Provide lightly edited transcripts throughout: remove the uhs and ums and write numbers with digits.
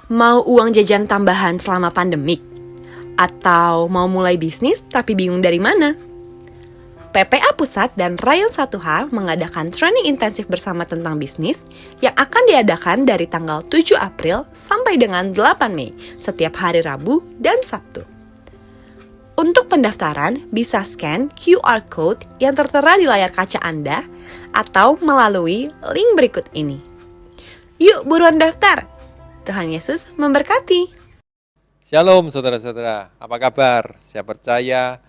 Mau uang jajan tambahan selama pandemik? Atau mau mulai bisnis tapi bingung dari mana? PPA Pusat dan Rayon 1H mengadakan training intensif bersama tentang bisnis yang akan diadakan dari tanggal 7 April sampai dengan 8 Mei setiap hari Rabu dan Sabtu. Untuk pendaftaran, bisa scan QR Code yang tertera di layar kaca Anda atau melalui link berikut ini. Yuk buruan daftar! Tuhan Yesus memberkati. Shalom saudara-saudara, apa kabar? Saya percaya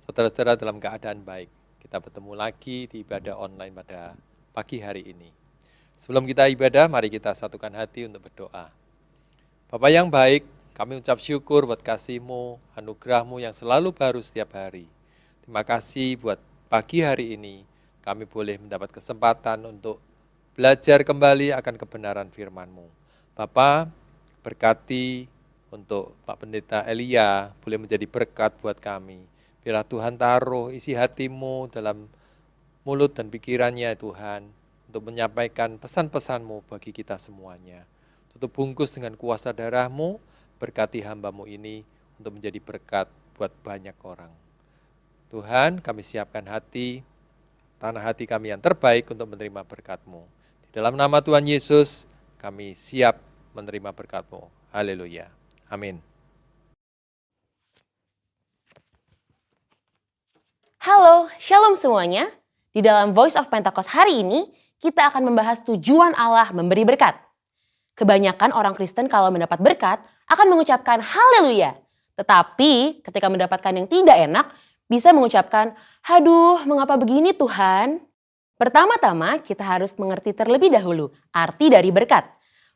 saudara-saudara dalam keadaan baik. Kita bertemu lagi di ibadah online pada pagi hari ini. Sebelum kita ibadah, mari kita satukan hati untuk berdoa. Bapa yang baik, kami ucap syukur buat kasih-Mu, anugerah-Mu yang selalu baru setiap hari. Terima kasih buat pagi hari ini, kami boleh mendapat kesempatan untuk belajar kembali akan kebenaran firman-Mu. Bapa, berkati untuk Pak Pendeta Elia, boleh menjadi berkat buat kami. Biarlah Tuhan taruh isi hati-Mu dalam mulut dan pikirannya Tuhan, untuk menyampaikan pesan-pesan-Mu bagi kita semuanya. Tutup bungkus dengan kuasa darah-Mu, berkati hamba-Mu ini untuk menjadi berkat buat banyak orang. Tuhan, kami siapkan hati, tanah hati kami yang terbaik untuk menerima berkat-Mu. Di dalam nama Tuhan Yesus, kami siap menerima berkat-Mu. Haleluya. Amin. Halo, shalom semuanya. Di dalam Voice of Pentecost hari ini, kita akan membahas tujuan Allah memberi berkat. Kebanyakan orang Kristen kalau mendapat berkat, akan mengucapkan haleluya. Tetapi ketika mendapatkan yang tidak enak, bisa mengucapkan, "Aduh, mengapa begini Tuhan?" Pertama-tama, kita harus mengerti terlebih dahulu arti dari berkat.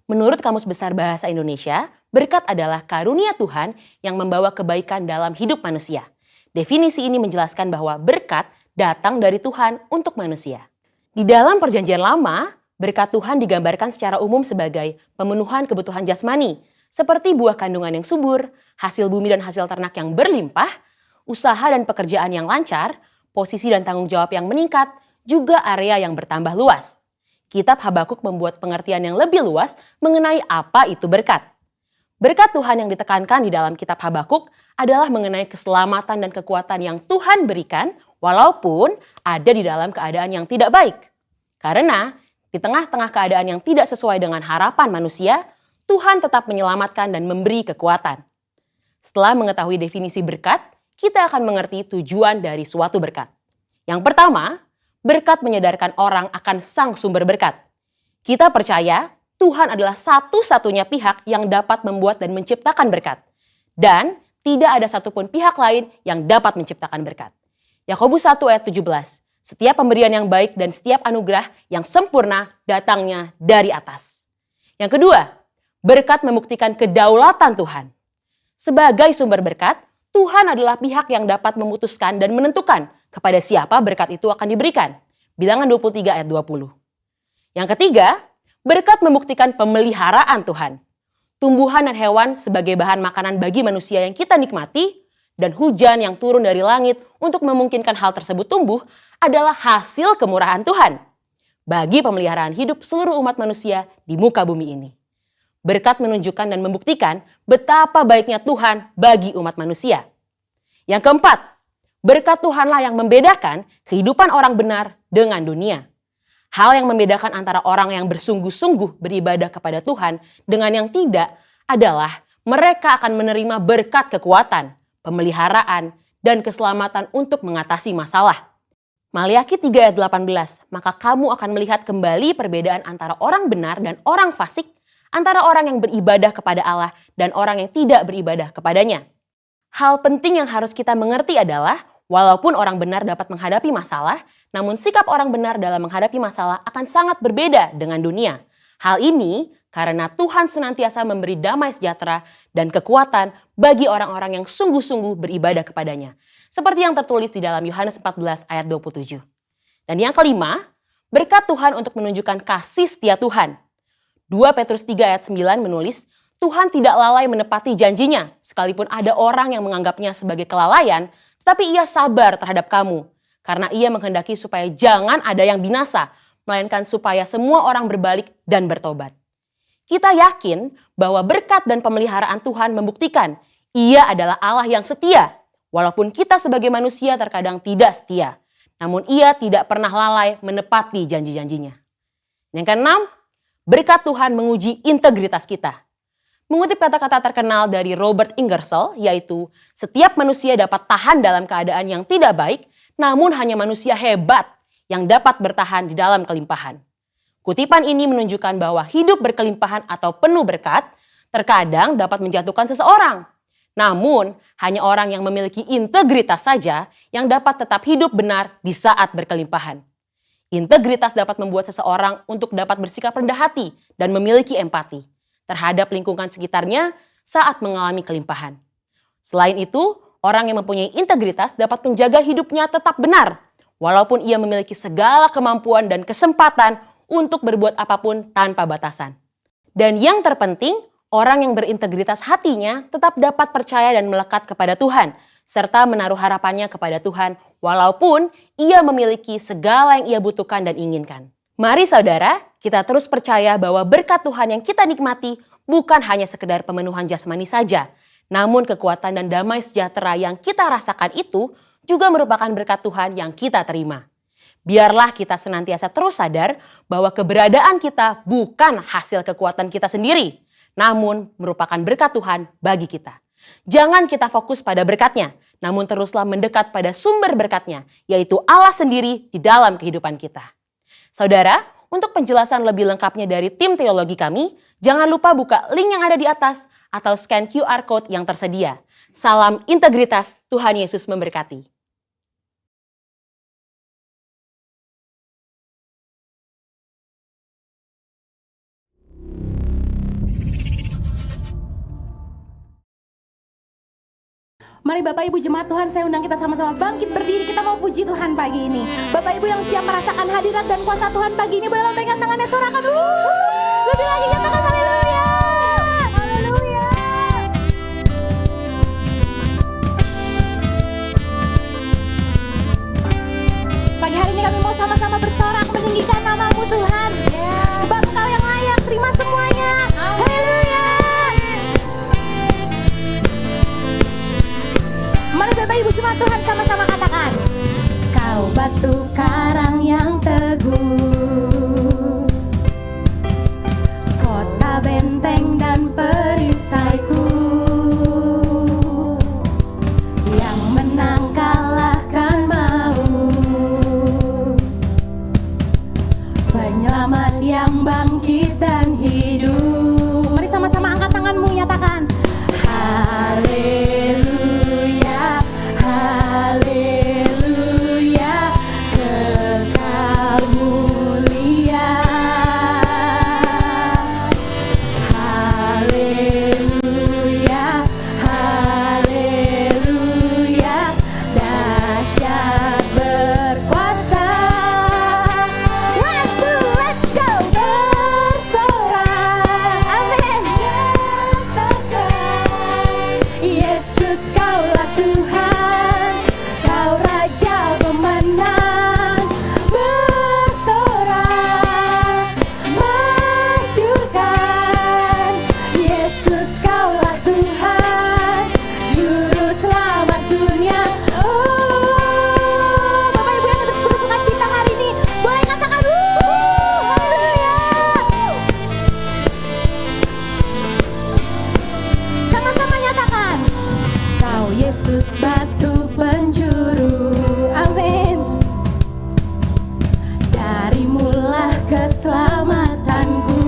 Menurut Kamus Besar Bahasa Indonesia, berkat adalah karunia Tuhan yang membawa kebaikan dalam hidup manusia. Definisi ini menjelaskan bahwa berkat datang dari Tuhan untuk manusia. Di dalam Perjanjian Lama, berkat Tuhan digambarkan secara umum sebagai pemenuhan kebutuhan jasmani, seperti buah kandungan yang subur, hasil bumi dan hasil ternak yang berlimpah, usaha dan pekerjaan yang lancar, posisi dan tanggung jawab yang meningkat, juga area yang bertambah luas. Kitab Habakuk membuat pengertian yang lebih luas mengenai apa itu berkat. Berkat Tuhan yang ditekankan di dalam kitab Habakuk adalah mengenai keselamatan dan kekuatan yang Tuhan berikan walaupun ada di dalam keadaan yang tidak baik. Karena di tengah-tengah keadaan yang tidak sesuai dengan harapan manusia, Tuhan tetap menyelamatkan dan memberi kekuatan. Setelah mengetahui definisi berkat, kita akan mengerti tujuan dari suatu berkat. Yang pertama, berkat menyadarkan orang akan sang sumber berkat. Kita percaya Tuhan adalah satu-satunya pihak yang dapat membuat dan menciptakan berkat. Dan tidak ada satupun pihak lain yang dapat menciptakan berkat. Yakobus 1 ayat 17. Setiap pemberian yang baik dan setiap anugerah yang sempurna datangnya dari atas. Yang kedua, berkat membuktikan kedaulatan Tuhan. Sebagai sumber berkat, Tuhan adalah pihak yang dapat memutuskan dan menentukan kepada siapa berkat itu akan diberikan. Bilangan 23 ayat 20. Yang ketiga, berkat membuktikan pemeliharaan Tuhan. Tumbuhan dan hewan sebagai bahan makanan bagi manusia yang kita nikmati, dan hujan yang turun dari langit untuk memungkinkan hal tersebut tumbuh adalah hasil kemurahan Tuhan bagi pemeliharaan hidup seluruh umat manusia di muka bumi ini. Berkat menunjukkan dan membuktikan betapa baiknya Tuhan bagi umat manusia. Yang keempat, berkat Tuhanlah yang membedakan kehidupan orang benar dengan dunia. Hal yang membedakan antara orang yang bersungguh-sungguh beribadah kepada Tuhan dengan yang tidak adalah mereka akan menerima berkat kekuatan, pemeliharaan, dan keselamatan untuk mengatasi masalah. Maliaki 3 ayat 18, maka kamu akan melihat kembali perbedaan antara orang benar dan orang fasik, antara orang yang beribadah kepada Allah dan orang yang tidak beribadah kepadanya. Hal penting yang harus kita mengerti adalah, walaupun orang benar dapat menghadapi masalah, namun sikap orang benar dalam menghadapi masalah akan sangat berbeda dengan dunia. Hal ini karena Tuhan senantiasa memberi damai sejahtera dan kekuatan bagi orang-orang yang sungguh-sungguh beribadah kepadanya. Seperti yang tertulis di dalam Yohanes 14 ayat 27. Dan yang kelima, berkat Tuhan untuk menunjukkan kasih setia Tuhan. 2 Petrus 3 ayat 9 menulis, Tuhan tidak lalai menepati janjinya, sekalipun ada orang yang menganggapnya sebagai kelalaian, tapi ia sabar terhadap kamu, karena ia menghendaki supaya jangan ada yang binasa, melainkan supaya semua orang berbalik dan bertobat. Kita yakin bahwa berkat dan pemeliharaan Tuhan membuktikan Ia adalah Allah yang setia. Walaupun kita sebagai manusia terkadang tidak setia, namun Ia tidak pernah lalai menepati janji-janjinya. Yang keenam, berkat Tuhan menguji integritas kita. Mengutip kata-kata terkenal dari Robert Ingersoll, yaitu setiap manusia dapat tahan dalam keadaan yang tidak baik, namun hanya manusia hebat yang dapat bertahan di dalam kelimpahan. Kutipan ini menunjukkan bahwa hidup berkelimpahan atau penuh berkat terkadang dapat menjatuhkan seseorang. Namun, hanya orang yang memiliki integritas saja yang dapat tetap hidup benar di saat berkelimpahan. Integritas dapat membuat seseorang untuk dapat bersikap rendah hati dan memiliki empati terhadap lingkungan sekitarnya saat mengalami kelimpahan. Selain itu, orang yang mempunyai integritas dapat menjaga hidupnya tetap benar, walaupun ia memiliki segala kemampuan dan kesempatan untuk berbuat apapun tanpa batasan. Dan yang terpenting, orang yang berintegritas hatinya tetap dapat percaya dan melekat kepada Tuhan, serta menaruh harapannya kepada Tuhan, walaupun ia memiliki segala yang ia butuhkan dan inginkan. Mari saudara, kita terus percaya bahwa berkat Tuhan yang kita nikmati bukan hanya sekedar pemenuhan jasmani saja, namun kekuatan dan damai sejahtera yang kita rasakan itu juga merupakan berkat Tuhan yang kita terima. Biarlah kita senantiasa terus sadar bahwa keberadaan kita bukan hasil kekuatan kita sendiri, namun merupakan berkat Tuhan bagi kita. Jangan kita fokus pada berkatnya, namun teruslah mendekat pada sumber berkatnya, yaitu Allah sendiri di dalam kehidupan kita. Saudara, untuk penjelasan lebih lengkapnya dari tim teologi kami, jangan lupa buka link yang ada di atas atau scan QR Code yang tersedia. Salam integritas, Tuhan Yesus memberkati. Mari Bapak Ibu jemaat Tuhan, saya undang kita sama-sama bangkit berdiri. Kita mau puji Tuhan pagi ini. Bapak Ibu yang siap merasakan hadirat dan kuasa Tuhan pagi ini, boleh lambaikan tangannya, sorakan. Lebih lagi katakan haleluya. Haleluya. Pagi hari ini kami mau sama-sama bersorak meninggikan nama-Mu Tuhan. Sebab Engkau yang layak, terima semuanya. Haleluya. Mari Bapak Ibu jemaat Tuhan sama-sama katakan, Kau batu karang yang teguh, kota benteng dan perisaiku, yang menang kalahkan maut, penyelamat yang bangkit dan hidup. Mari sama-sama angkat tanganmu, nyatakan haleluya, haleluya, kekal mulia. Haleluya, haleluya, dahsyat berkuasa. Let's go, bersorak. Amin. Yesus, Kaulah Tuhan, Kau Raja pemenang. Bersorak, masyurkan. Yesus, Kaulah Tuhan, Juru Selamat dunia. Oh, Bapak Ibu yang terus bersuka cita hari ini, boleh katakan haleluya. Sama-sama nyatakan, Kau Yesus batu penjuru, amin. Darimulah keselamatanku,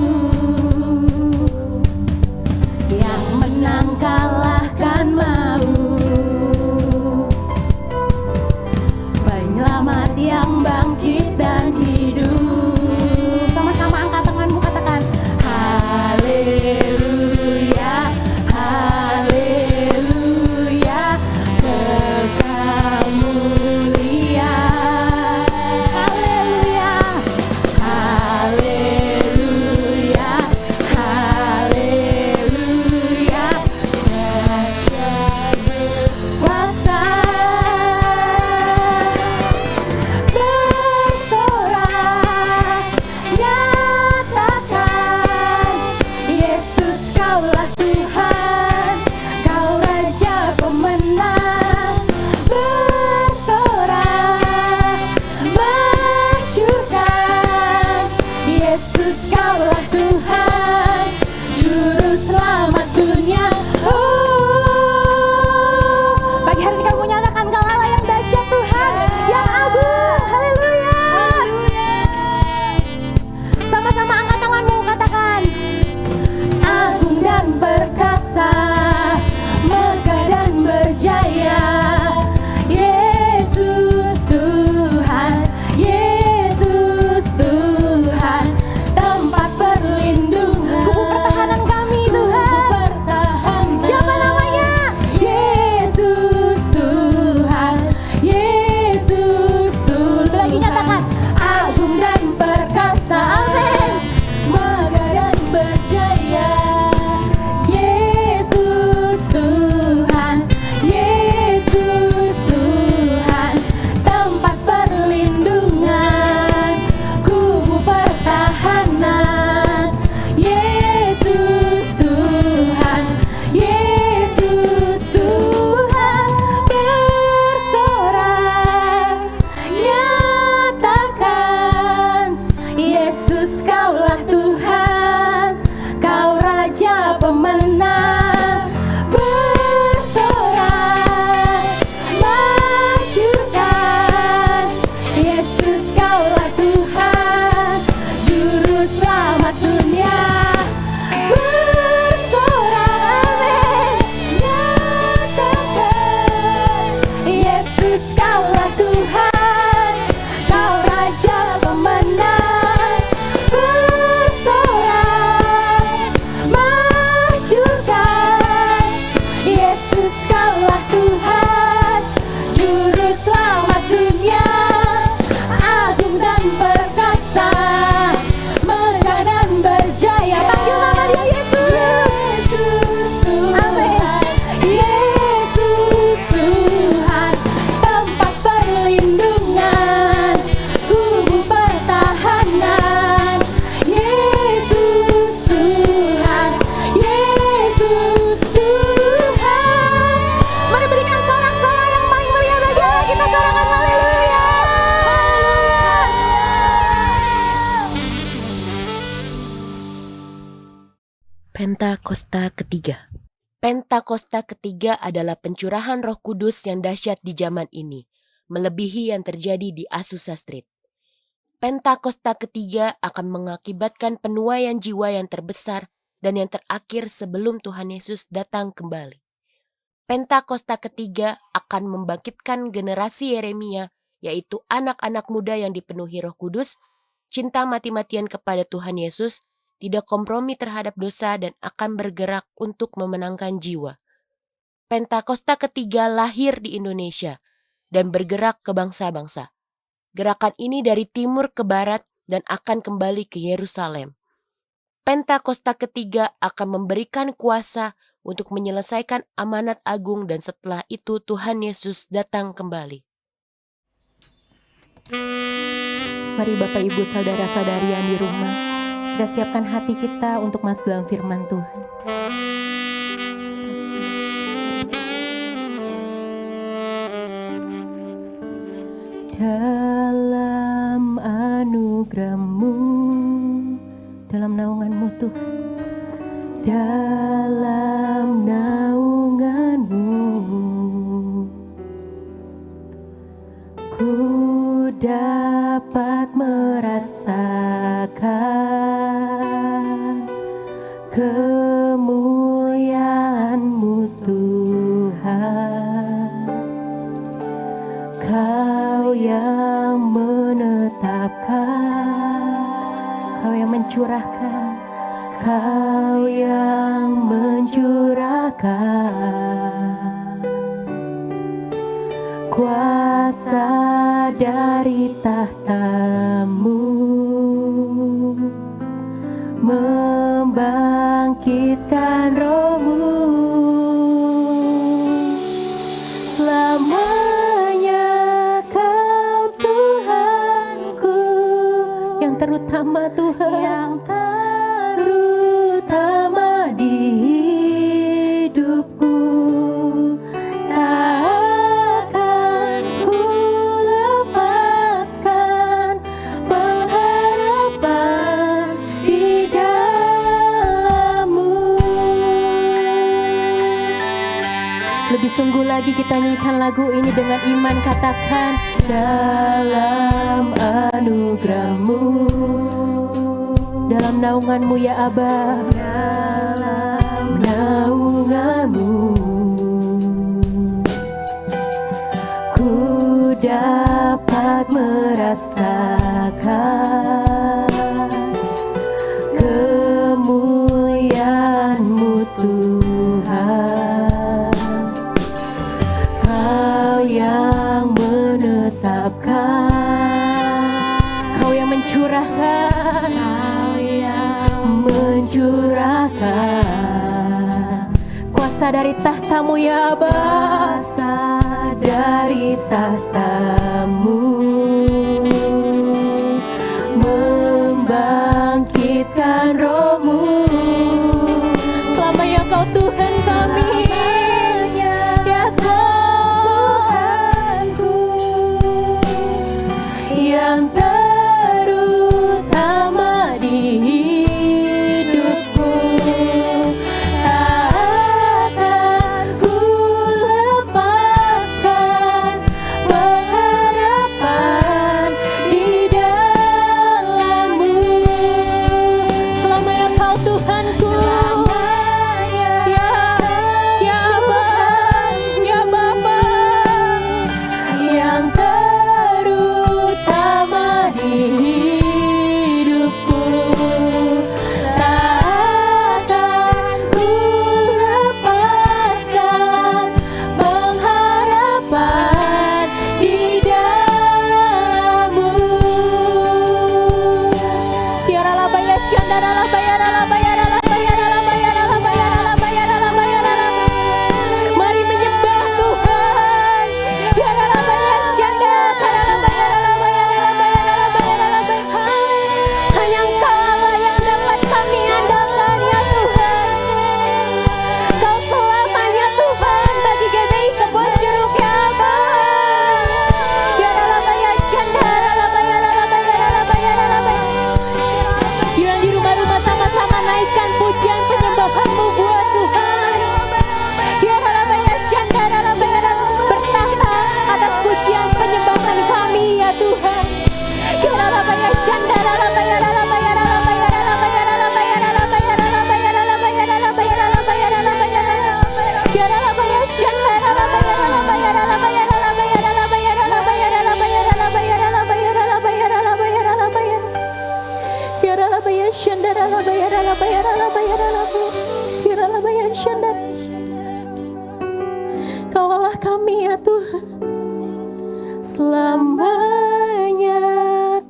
yang menang kalahkan maut, penyelamat yang bangkit dan hidup. Sama-sama angkat tanganmu, katakan haleluya, haleluya, kekal Pentakosta ketiga. Pentakosta ketiga adalah pencurahan Roh Kudus yang dahsyat di zaman ini, melebihi yang terjadi di Azusa Street. Pentakosta ketiga akan mengakibatkan penuaian jiwa yang terbesar dan yang terakhir sebelum Tuhan Yesus datang kembali. Pentakosta ketiga akan membangkitkan generasi Yeremia, yaitu anak-anak muda yang dipenuhi Roh Kudus, cinta mati-matian kepada Tuhan Yesus, tidak kompromi terhadap dosa dan akan bergerak untuk memenangkan jiwa. Pentakosta ketiga lahir di Indonesia dan bergerak ke bangsa-bangsa. Gerakan ini dari timur ke barat dan akan kembali ke Yerusalem. Pentakosta ketiga akan memberikan kuasa untuk menyelesaikan amanat agung dan setelah itu Tuhan Yesus datang kembali. Mari Bapak Ibu saudara-saudari yang di rumah, kita siapkan hati kita untuk masuk dalam firman Tuhan. Dalam anugerah-Mu, dalam naungan-Mu Tuhan, dalam naungan-Mu, ku dapat merasakan kemuliaan-Mu Tuhan. Kau yang menetapkan, Kau yang mencurahkan, Kau yang mencurahkan kuasa dari tahta-Mu, membangkitkan Roh-Mu. Selamanya Kau Tuhanku, yang terutama Tuhan, yang terutama di hidupku. Tak akan ku lepaskan pengharapan di dalam-Mu. Lebih sungguh lagi kita nyanyikan lagu ini dengan iman, katakan dalam anugerah-Mu, dalam naungan-Mu ya Aba, dalam naungan-Mu, ku dapat merasakan kemuliaan-Mu Tuhan. Kau yang menetapkan, Kau yang mencurahkan, Kau yang mencurahkan kuasa dari tahta-Mu ya Aba, kuasa dari tahta-Mu, membangkitkan Roh-Mu. Selamanya Kau Tuhan kami, ya Tuhanku, yang terutama di hidupku. Tak akan ku lepaskan pengharapan Kaulah kami ya Tuhan, selamanya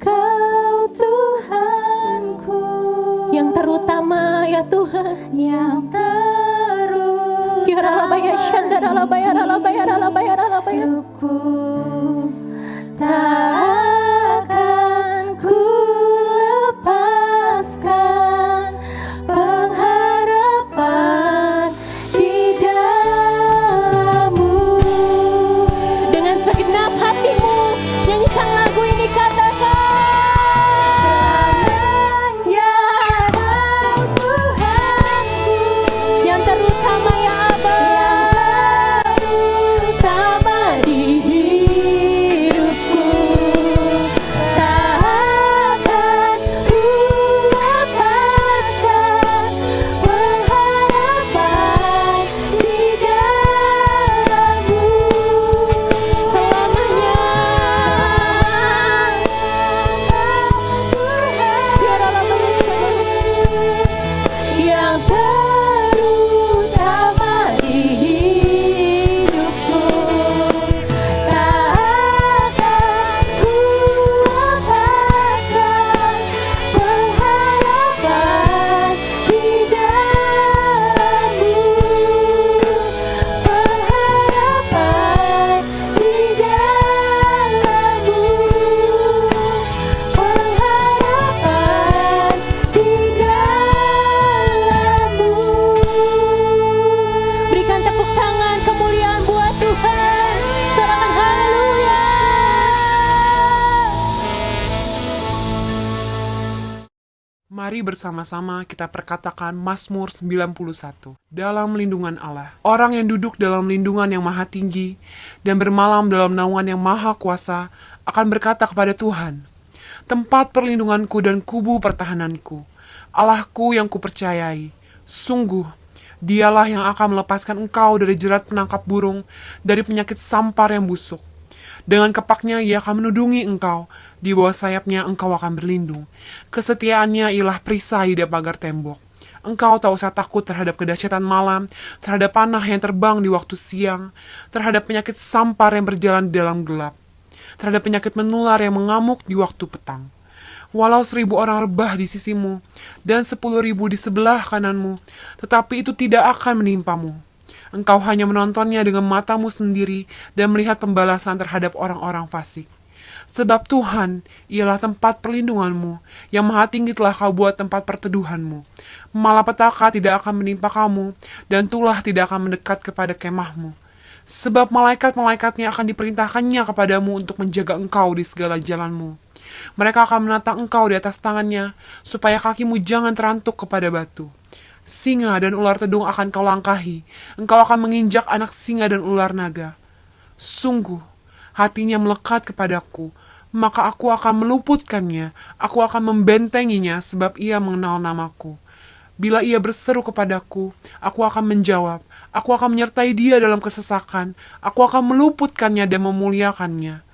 Kau Tuhanku, yang terutama ya Tuhan, yang terutama. Hidupku tak akan ku lepaskan pengharapan di dalam-Mu. Dengan segenap hatimu nyanyikan lagu ini, katakan ya Kau Tuhanku, yang terutama ya Aba, terutama di hidupku. Tak akan ku lepaskan pengharapan di dalam-Mu selamanya. Biarlah yang terutama di hidupku. Tak akan ku lepaskan pengharapan di dalam-Mu. Pengharapan di dalam-Mu. Pengharapan di dalam-Mu. Berikan tepuk tangan kemuliaan buat Tuhan. Sorakan haleluya. Mari bersama-sama kita perkatakan Mazmur 91. Dalam lindungan Allah. Orang yang duduk dalam lindungan yang maha tinggi dan bermalam dalam naungan yang maha kuasa akan berkata kepada Tuhan, tempat perlindunganku dan kubu pertahananku, Allahku yang kupercayai. Sungguh, Dialah yang akan melepaskan engkau dari jerat penangkap burung, dari penyakit sampar yang busuk. Dengan kepaknya ia akan menudungi engkau, di bawah sayapnya engkau akan berlindung. Kesetiaannya ialah perisai di pagar tembok. Engkau tak usah takut terhadap kedahsyatan malam, terhadap panah yang terbang di waktu siang, terhadap penyakit sampar yang berjalan di dalam gelap, terhadap penyakit menular yang mengamuk di waktu petang. Walau 1.000 orang rebah di sisimu, dan 10.000 di sebelah kananmu, tetapi itu tidak akan menimpamu. Engkau hanya menontonnya dengan matamu sendiri dan melihat pembalasan terhadap orang-orang fasik. Sebab Tuhan ialah tempat perlindunganmu, yang maha tinggi telah kau buat tempat perteduhanmu. Malapetaka tidak akan menimpa kamu, dan tulah tidak akan mendekat kepada kemahmu. Sebab malaikat-malaikatnya akan diperintahkannya kepadamu untuk menjaga engkau di segala jalanmu. Mereka akan menatang engkau di atas tangannya, supaya kakimu jangan terantuk kepada batu. Singa dan ular tedung akan kau langkahi, engkau akan menginjak anak singa dan ular naga. Sungguh, hatinya melekat kepadaku, maka aku akan meluputkannya, aku akan membentenginya sebab ia mengenal namaku. Bila ia berseru kepadaku, aku akan menjawab, aku akan menyertai dia dalam kesesakan, aku akan meluputkannya dan memuliakannya.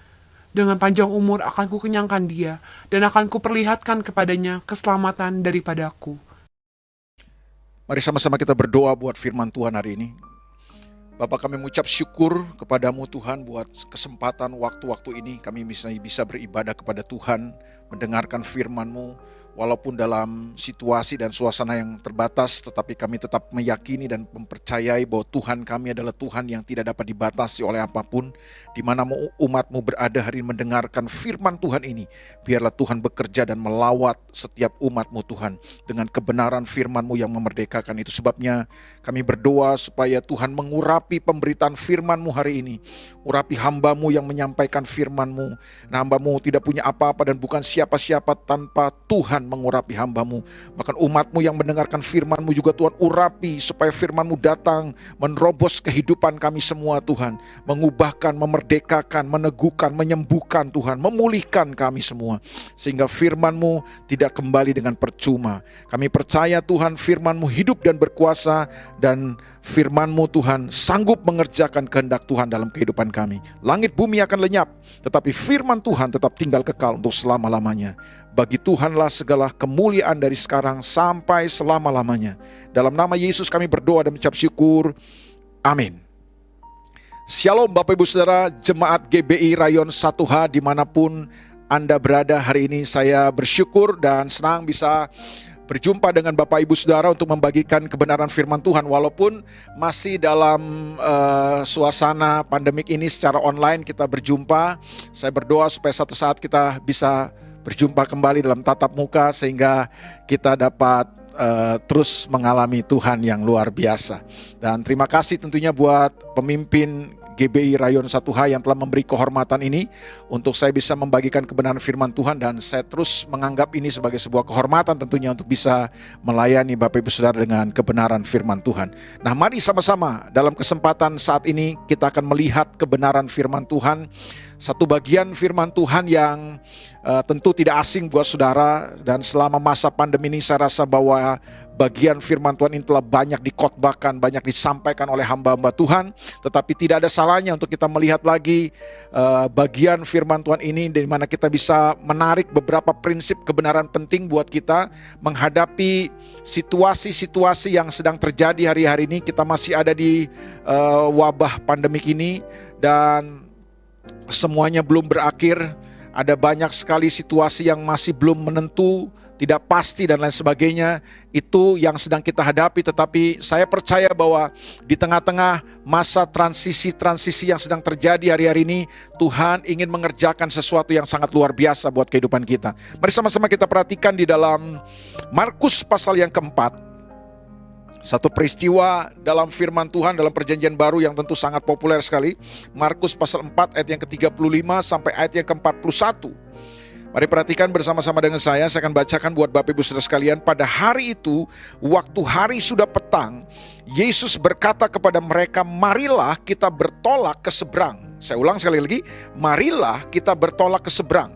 Dengan panjang umur akan kukenyangkan dia, dan akan kuperlihatkan kepadanya keselamatan daripadaku. Mari sama-sama kita berdoa buat firman Tuhan hari ini. Bapak, kami mengucap syukur kepadamu Tuhan buat kesempatan waktu-waktu ini kami bisa beribadah kepada Tuhan, mendengarkan firman-Mu. Walaupun dalam situasi dan suasana yang terbatas, tetapi kami tetap meyakini dan mempercayai bahwa Tuhan kami adalah Tuhan yang tidak dapat dibatasi oleh apapun. Di mana umat-Mu berada hari ini mendengarkan firman Tuhan ini, biarlah Tuhan bekerja dan melawat setiap umat-Mu Tuhan dengan kebenaran firman-Mu yang memerdekakan. Itu sebabnya kami berdoa supaya Tuhan mengurapi pemberitaan firman-Mu hari ini. Urapi hamba-Mu yang menyampaikan firman-Mu. Nah, hamba-Mu tidak punya apa-apa dan bukan siapa-siapa tanpa Tuhan mengurapi hamba-Mu. Bahkan umat-Mu yang mendengarkan firman-Mu juga Tuhan urapi supaya firman-Mu datang menerobos kehidupan kami semua Tuhan. Mengubahkan, memerdekakan, meneguhkan, menyembuhkan Tuhan, memulihkan kami semua. Sehingga firman-Mu tidak kembali dengan percuma. Kami percaya Tuhan firman-Mu hidup dan berkuasa, dan firman-Mu Tuhan sanggup mengerjakan kehendak Tuhan dalam kehidupan kami. Langit bumi akan lenyap, tetapi firman Tuhan tetap tinggal kekal untuk selama-lamanya. Bagi Tuhanlah segala kemuliaan dari sekarang sampai selama-lamanya. Dalam nama Yesus kami berdoa dan mengucap syukur. Amin. Shalom Bapak Ibu Saudara, Jemaat GBI Rayon 1H dimanapun Anda berada hari ini. Saya bersyukur dan senang bisa berjumpa dengan Bapak Ibu Saudara untuk membagikan kebenaran firman Tuhan. Walaupun masih dalam suasana pandemik ini secara online kita berjumpa, saya berdoa supaya satu saat kita bisa berjumpa kembali dalam tatap muka sehingga kita dapat terus mengalami Tuhan yang luar biasa. Dan terima kasih tentunya buat pemimpin GBI Rayon 1H yang telah memberi kehormatan ini untuk saya bisa membagikan kebenaran firman Tuhan, dan saya terus menganggap ini sebagai sebuah kehormatan tentunya untuk bisa melayani Bapak Ibu Saudara dengan kebenaran firman Tuhan. Nah, mari sama-sama dalam kesempatan saat ini kita akan melihat kebenaran firman Tuhan. Satu bagian firman Tuhan yang tentu tidak asing buat saudara, dan selama masa pandemi ini saya rasa bahwa bagian firman Tuhan ini telah banyak dikhotbahkan, banyak disampaikan oleh hamba-hamba Tuhan. Tetapi tidak ada salahnya untuk kita melihat lagi bagian firman Tuhan ini, di mana kita bisa menarik beberapa prinsip kebenaran penting buat kita menghadapi situasi-situasi yang sedang terjadi hari-hari ini. Kita masih ada di wabah pandemik ini, dan semuanya belum berakhir. Ada banyak sekali situasi yang masih belum menentu, tidak pasti dan lain sebagainya. Itu yang sedang kita hadapi. Tetapi saya percaya bahwa di tengah-tengah masa transisi yang sedang terjadi hari-hari ini, Tuhan ingin mengerjakan sesuatu yang sangat luar biasa buat kehidupan kita. Mari sama-sama kita perhatikan di dalam Markus pasal yang keempat. Satu peristiwa dalam firman Tuhan dalam perjanjian baru yang tentu sangat populer sekali. Markus pasal 4 ayat yang ke-35 sampai ayat yang ke-41. Mari perhatikan bersama-sama dengan saya akan bacakan buat Bapak Ibu Saudara sekalian. Pada hari itu, waktu hari sudah petang, Yesus berkata kepada mereka, "Marilah kita bertolak ke seberang." Saya ulang sekali lagi, marilah kita bertolak ke seberang.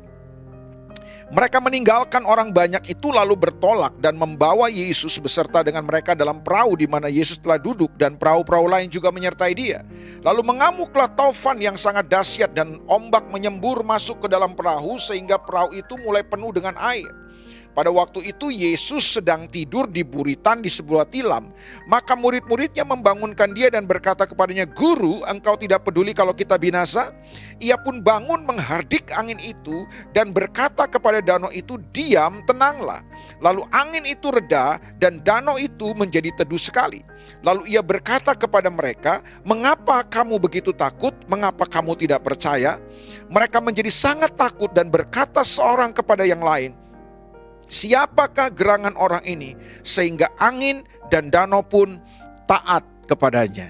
Mereka meninggalkan orang banyak itu lalu bertolak dan membawa Yesus beserta dengan mereka dalam perahu di mana Yesus telah duduk, dan perahu-perahu lain juga menyertai dia. Lalu mengamuklah taufan yang sangat dahsyat dan ombak menyembur masuk ke dalam perahu sehingga perahu itu mulai penuh dengan air. Pada waktu itu Yesus sedang tidur di buritan di sebuah tilam. Maka murid-muridnya membangunkan dia dan berkata kepadanya, "Guru, engkau tidak peduli kalau kita binasa?" Ia pun bangun menghardik angin itu dan berkata kepada danau itu, "Diam, tenanglah." Lalu angin itu reda dan danau itu menjadi teduh sekali. Lalu ia berkata kepada mereka, "Mengapa kamu begitu takut? Mengapa kamu tidak percaya?" Mereka menjadi sangat takut dan berkata seorang kepada yang lain, "Siapakah gerangan orang ini sehingga angin dan danau pun taat kepadanya?"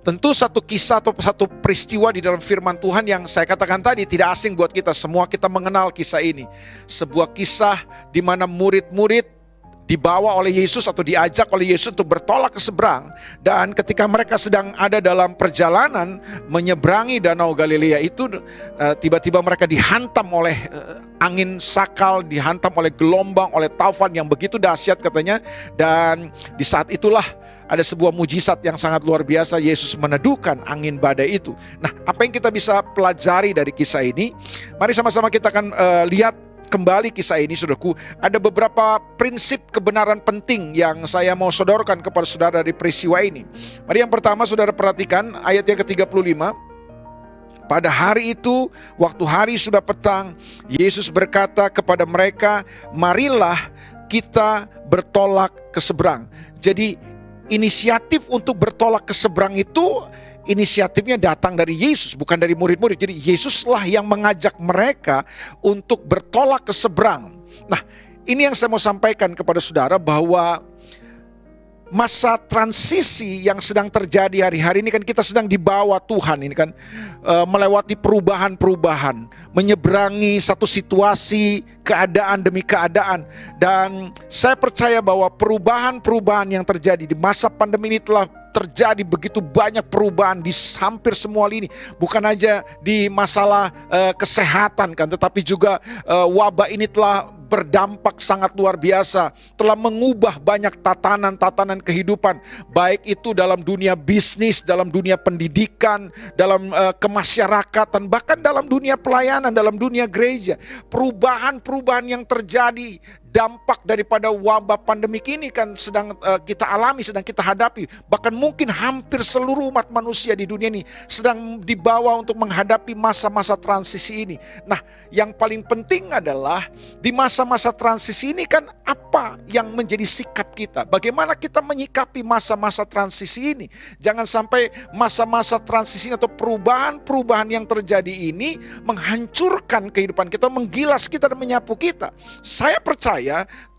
Tentu satu kisah atau satu peristiwa di dalam firman Tuhan yang saya katakan tadi tidak asing buat kita. Semua kita mengenal kisah ini. Sebuah kisah di mana murid-murid dibawa oleh Yesus atau diajak oleh Yesus untuk bertolak ke seberang. Dan ketika mereka sedang ada dalam perjalanan menyeberangi Danau Galilea itu, tiba-tiba mereka dihantam oleh angin sakal, dihantam oleh gelombang, oleh taufan yang begitu dahsyat katanya. Dan di saat itulah ada sebuah mujizat yang sangat luar biasa. Yesus meneduhkan angin badai itu. Nah, apa yang kita bisa pelajari dari kisah ini? Mari sama-sama kita akan lihat kembali kisah ini, saudaraku. Ada beberapa prinsip kebenaran penting yang saya mau sodorkan kepada saudara dari peristiwa ini. Mari yang pertama saudara perhatikan ayat yang ke-35. Pada hari itu, waktu hari sudah petang, Yesus berkata kepada mereka, "Marilah kita bertolak ke seberang." Jadi inisiatif untuk bertolak ke seberang itu inisiatifnya datang dari Yesus, bukan dari murid-murid. Jadi Yesuslah yang mengajak mereka untuk bertolak ke seberang. Nah, ini yang saya mau sampaikan kepada saudara, bahwa masa transisi yang sedang terjadi hari-hari ini kan kita sedang dibawa Tuhan ini kan melewati perubahan-perubahan, menyeberangi satu situasi, keadaan demi keadaan. Dan saya percaya bahwa perubahan-perubahan yang terjadi di masa pandemi ini telah terjadi begitu banyak perubahan di hampir semua lini. Bukan aja di masalah kesehatan kan, tetapi juga wabah ini telah berdampak sangat luar biasa, telah mengubah banyak tatanan-tatanan kehidupan, baik itu dalam dunia bisnis, dalam dunia pendidikan, dalam kemasyarakatan, bahkan dalam dunia pelayanan, dalam dunia gereja. Perubahan-perubahan yang terjadi, dampak daripada wabah pandemik ini kan sedang kita alami, sedang kita hadapi. Bahkan mungkin hampir seluruh umat manusia di dunia ini sedang dibawa untuk menghadapi masa-masa transisi ini. Nah, yang paling penting adalah di masa-masa transisi ini kan apa yang menjadi sikap kita? Bagaimana kita menyikapi masa-masa transisi ini? Jangan sampai masa-masa transisi ini atau perubahan-perubahan yang terjadi ini menghancurkan kehidupan kita, menggilas kita dan menyapu kita. Saya percaya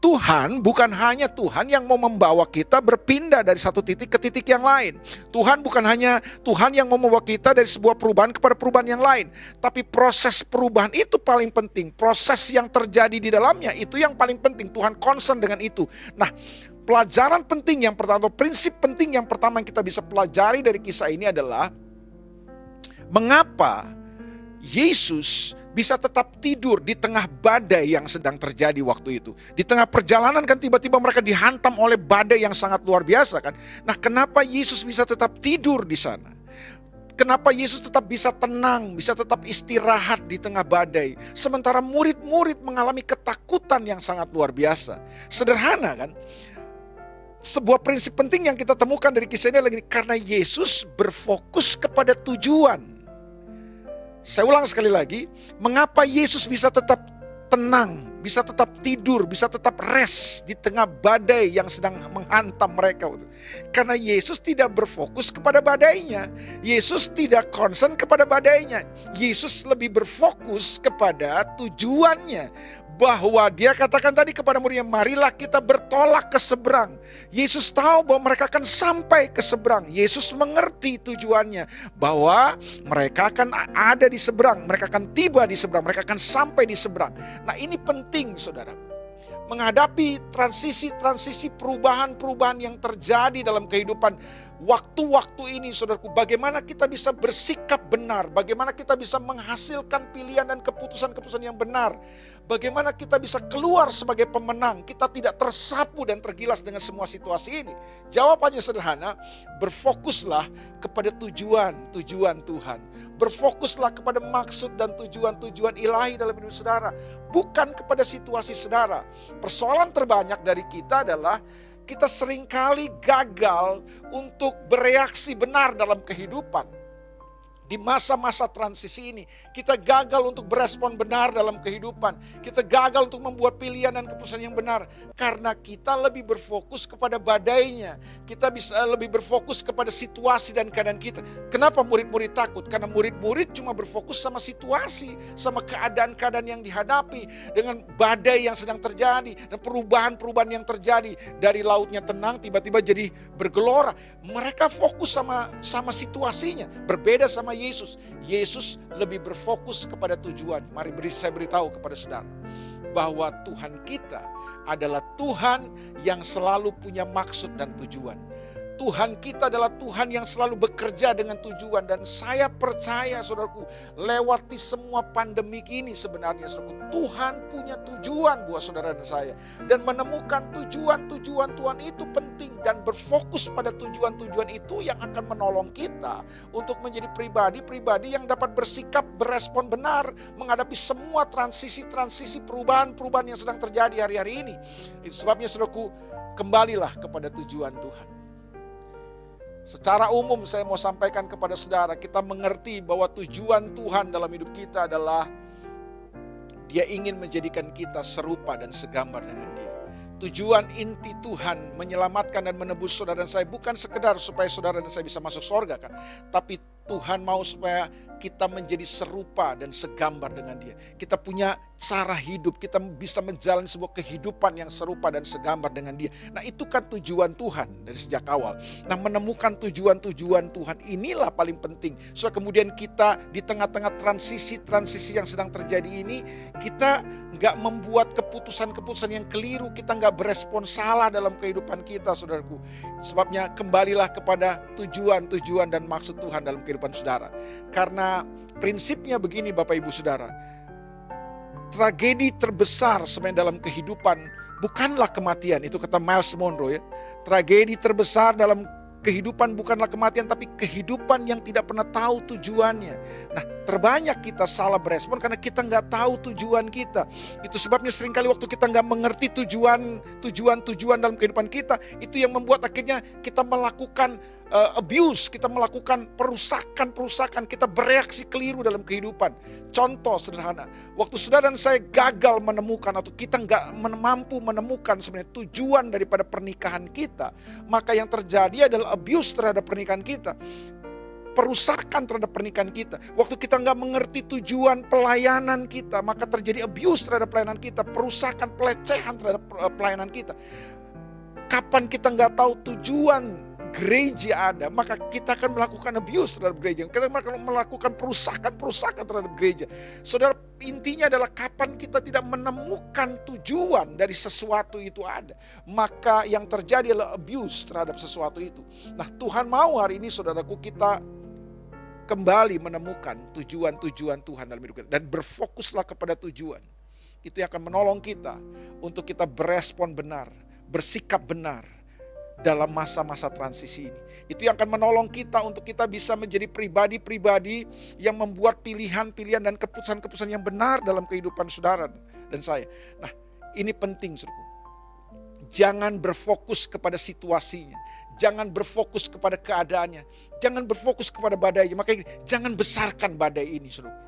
Tuhan bukan hanya Tuhan yang mau membawa kita berpindah dari satu titik ke titik yang lain. Tuhan bukan hanya Tuhan yang mau membawa kita dari sebuah perubahan kepada perubahan yang lain. Tapi proses perubahan itu paling penting. Proses yang terjadi di dalamnya itu yang paling penting. Tuhan concern dengan itu. Nah, pelajaran penting yang pertama, atau prinsip penting yang pertama yang kita bisa pelajari dari kisah ini adalah mengapa Yesus bisa tetap tidur di tengah badai yang sedang terjadi waktu itu. Di tengah perjalanan kan tiba-tiba mereka dihantam oleh badai yang sangat luar biasa kan. Nah, kenapa Yesus bisa tetap tidur di sana? Kenapa Yesus tetap bisa tenang, bisa tetap istirahat di tengah badai? Sementara murid-murid mengalami ketakutan yang sangat luar biasa. Sederhana kan? Sebuah prinsip penting yang kita temukan dari kisah ini lagi, karena Yesus berfokus kepada tujuan. Saya ulang sekali lagi, mengapa Yesus bisa tetap tenang, bisa tetap tidur, bisa tetap rest di tengah badai yang sedang menghantam mereka. Karena Yesus tidak berfokus kepada badainya. Yesus tidak concern kepada badainya. Yesus lebih berfokus kepada tujuannya. Bahwa dia katakan tadi kepada muridnya, marilah kita bertolak ke seberang. Yesus tahu bahwa mereka akan sampai ke seberang. Yesus mengerti tujuannya, bahwa mereka akan ada di seberang, mereka akan tiba di seberang, mereka akan sampai di seberang. Nah, ini penting saudaraku. Menghadapi transisi-transisi perubahan-perubahan yang terjadi dalam kehidupan waktu-waktu ini saudaraku, bagaimana kita bisa bersikap benar, bagaimana kita bisa menghasilkan pilihan dan keputusan-keputusan yang benar, bagaimana kita bisa keluar sebagai pemenang, kita tidak tersapu dan tergilas dengan semua situasi ini. Jawabannya sederhana, berfokuslah kepada tujuan Tuhan. Berfokuslah kepada maksud dan tujuan-tujuan ilahi dalam hidup saudara, bukan kepada situasi saudara. Persoalan terbanyak dari kita adalah kita seringkali gagal untuk bereaksi benar dalam kehidupan. Di masa-masa transisi ini, kita gagal untuk berespon benar dalam kehidupan. Kita gagal untuk membuat pilihan dan keputusan yang benar. Karena kita lebih berfokus kepada badainya. Kita bisa lebih berfokus kepada situasi dan keadaan kita. Kenapa murid-murid takut? Karena murid-murid cuma berfokus sama situasi, sama keadaan-keadaan yang dihadapi. Dengan badai yang sedang terjadi, dan perubahan-perubahan yang terjadi. Dari lautnya tenang, tiba-tiba jadi bergelora. Mereka fokus sama situasinya. Berbeda sama Yesus. Yesus lebih berfokus kepada tujuan. Mari saya beritahu kepada saudara bahwa Tuhan kita adalah Tuhan yang selalu punya maksud dan tujuan. Tuhan kita adalah Tuhan yang selalu bekerja dengan tujuan. Dan saya percaya saudaraku, lewati semua pandemik ini sebenarnya saudaraku, Tuhan punya tujuan buat saudara dan saya. Dan menemukan tujuan-tujuan Tuhan itu penting. Dan berfokus pada tujuan-tujuan itu yang akan menolong kita untuk menjadi pribadi-pribadi yang dapat bersikap, berespon benar menghadapi semua transisi-transisi perubahan-perubahan yang sedang terjadi hari-hari ini. Itu sebabnya saudaraku, kembalilah kepada tujuan Tuhan. Secara umum saya mau sampaikan kepada saudara, kita mengerti bahwa tujuan Tuhan dalam hidup kita adalah Dia ingin menjadikan kita serupa dan segambar dengan Dia. Tujuan inti Tuhan menyelamatkan dan menebus saudara dan saya bukan sekedar supaya saudara dan saya bisa masuk surga kan, tapi Tuhan mau supaya kita menjadi serupa dan segambar dengan dia. Kita punya cara hidup, kita bisa menjalani sebuah kehidupan yang serupa dan segambar dengan dia. Nah, itu kan tujuan Tuhan dari sejak awal. Nah, menemukan tujuan-tujuan Tuhan inilah paling penting. So kemudian kita di tengah-tengah transisi yang sedang terjadi ini, kita nggak membuat keputusan-keputusan yang keliru, kita nggak berespon salah dalam kehidupan kita, saudaraku. Sebabnya kembalilah kepada tujuan-tujuan dan maksud Tuhan dalam kehidupan saudara. Karena prinsipnya begini Bapak Ibu Saudara, tragedi terbesar sebenarnya dalam kehidupan bukanlah kematian, itu kata Miles Monroe ya. Tragedi terbesar dalam kehidupan bukanlah kematian, tapi kehidupan yang tidak pernah tahu tujuannya. Nah, terbanyak kita salah berespon karena kita nggak tahu tujuan kita. Itu sebabnya seringkali waktu kita nggak mengerti tujuan dalam kehidupan kita, itu yang membuat akhirnya kita melakukan abuse, kita melakukan perusakan, kita bereaksi keliru dalam kehidupan. Contoh sederhana, waktu saudara dan saya gagal menemukan atau kita nggak mampu menemukan sebenarnya tujuan daripada pernikahan kita, maka yang terjadi adalah abuse terhadap pernikahan kita, perusakan terhadap pernikahan kita. Waktu kita nggak mengerti tujuan pelayanan kita, maka terjadi abuse terhadap pelayanan kita, perusakan, pelecehan terhadap pelayanan kita. Kapan kita nggak tahu tujuan gereja ada, maka kita akan melakukan abuse terhadap gereja. Kita akan melakukan perusakan terhadap gereja. Saudara, intinya adalah kapan kita tidak menemukan tujuan dari sesuatu itu ada, maka yang terjadi adalah abuse terhadap sesuatu itu. Nah, Tuhan mau hari ini saudaraku kita kembali menemukan tujuan-tujuan Tuhan dalam hidup kita dan berfokuslah kepada tujuan. Itu yang akan menolong kita untuk kita berespon benar, bersikap benar dalam masa-masa transisi ini. Itu yang akan menolong kita untuk kita bisa menjadi pribadi-pribadi yang membuat pilihan-pilihan dan keputusan-keputusan yang benar dalam kehidupan saudara dan saya. Nah, ini penting, saudaraku. Jangan berfokus kepada situasinya, jangan berfokus kepada keadaannya, jangan berfokus kepada badainya. Makanya jangan besarkan badai ini, saudaraku.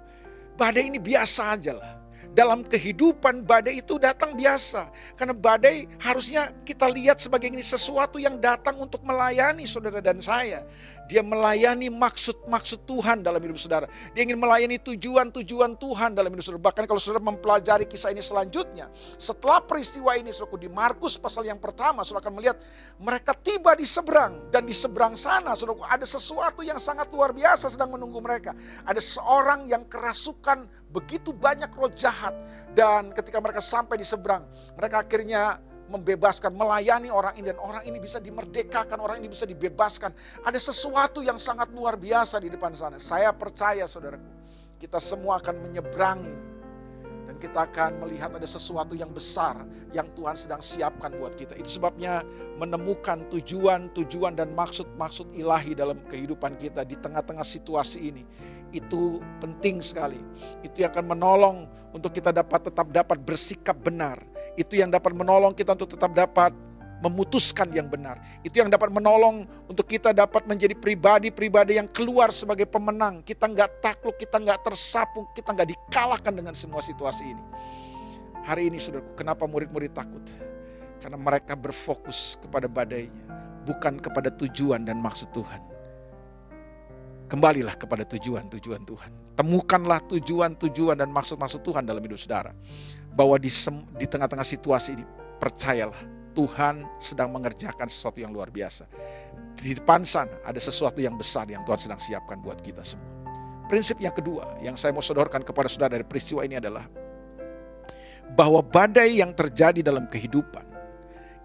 Badai ini biasa aja lah. Dalam kehidupan badai itu datang biasa. Karena badai harusnya kita lihat sebagai ini sesuatu yang datang untuk melayani saudara dan saya. Dia melayani maksud-maksud Tuhan dalam hidup saudara. Dia ingin melayani tujuan-tujuan Tuhan dalam hidup saudara. Bahkan kalau saudara mempelajari kisah ini selanjutnya, setelah peristiwa ini saudara, di Markus pasal yang pertama, saudara akan melihat mereka tiba di seberang. Dan di seberang sana saudara, ada sesuatu yang sangat luar biasa sedang menunggu mereka. Ada seorang yang kerasukan begitu banyak roh jahat. Dan ketika mereka sampai di seberang, mereka akhirnya membebaskan, melayani orang ini, dan orang ini bisa dimerdekakan, orang ini bisa dibebaskan. Ada sesuatu yang sangat luar biasa di depan sana. Saya percaya saudaraku, kita semua akan menyeberangi ini. Dan kita akan melihat ada sesuatu yang besar yang Tuhan sedang siapkan buat kita. Itu sebabnya menemukan tujuan-tujuan dan maksud-maksud ilahi dalam kehidupan kita di tengah-tengah situasi ini. Itu penting sekali. Itu yang akan menolong untuk kita tetap dapat bersikap benar. Itu yang dapat menolong kita untuk tetap dapat memutuskan yang benar. Itu yang dapat menolong untuk kita dapat menjadi pribadi-pribadi yang keluar sebagai pemenang. Kita nggak takluk, kita nggak tersapu, kita nggak dikalahkan dengan semua situasi ini. Hari ini saudaraku, kenapa murid-murid takut? Karena mereka berfokus kepada badainya, bukan kepada tujuan dan maksud Tuhan. Kembalilah kepada tujuan-tujuan Tuhan. Temukanlah tujuan-tujuan dan maksud-maksud Tuhan dalam hidup saudara. Bahwa di tengah-tengah situasi ini, percayalah, Tuhan sedang mengerjakan sesuatu yang luar biasa. Di depan sana ada sesuatu yang besar yang Tuhan sedang siapkan buat kita semua. Prinsip yang kedua yang saya mau sodorkan kepada saudara dari peristiwa ini adalah bahwa badai yang terjadi dalam kehidupan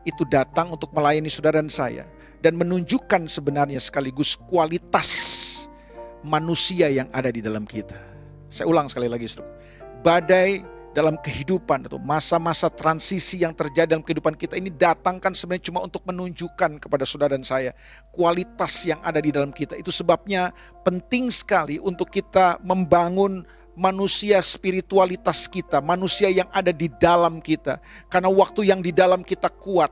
itu datang untuk melayani saudara dan saya dan menunjukkan sebenarnya sekaligus kualitas manusia yang ada di dalam kita. Saya ulang sekali lagi, saudara. Badai dalam kehidupan atau masa-masa transisi yang terjadi dalam kehidupan kita ini datangkan sebenarnya cuma untuk menunjukkan kepada saudara dan saya kualitas yang ada di dalam kita. Itu sebabnya penting sekali untuk kita membangun manusia spiritualitas kita, manusia yang ada di dalam kita. Karena waktu yang di dalam kita kuat,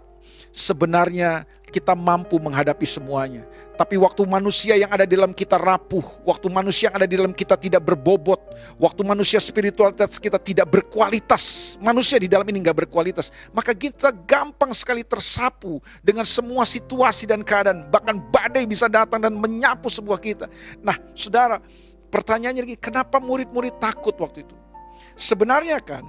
sebenarnya kita mampu menghadapi semuanya. Tapi waktu manusia yang ada di dalam kita rapuh, waktu manusia yang ada di dalam kita tidak berbobot, waktu manusia spiritualitas kita tidak berkualitas, manusia di dalam ini gak berkualitas, maka kita gampang sekali tersapu dengan semua situasi dan keadaan. Bahkan badai bisa datang dan menyapu sebuah kita. Nah saudara, Pertanyaannya lagi, kenapa murid-murid takut waktu itu? Sebenarnya kan,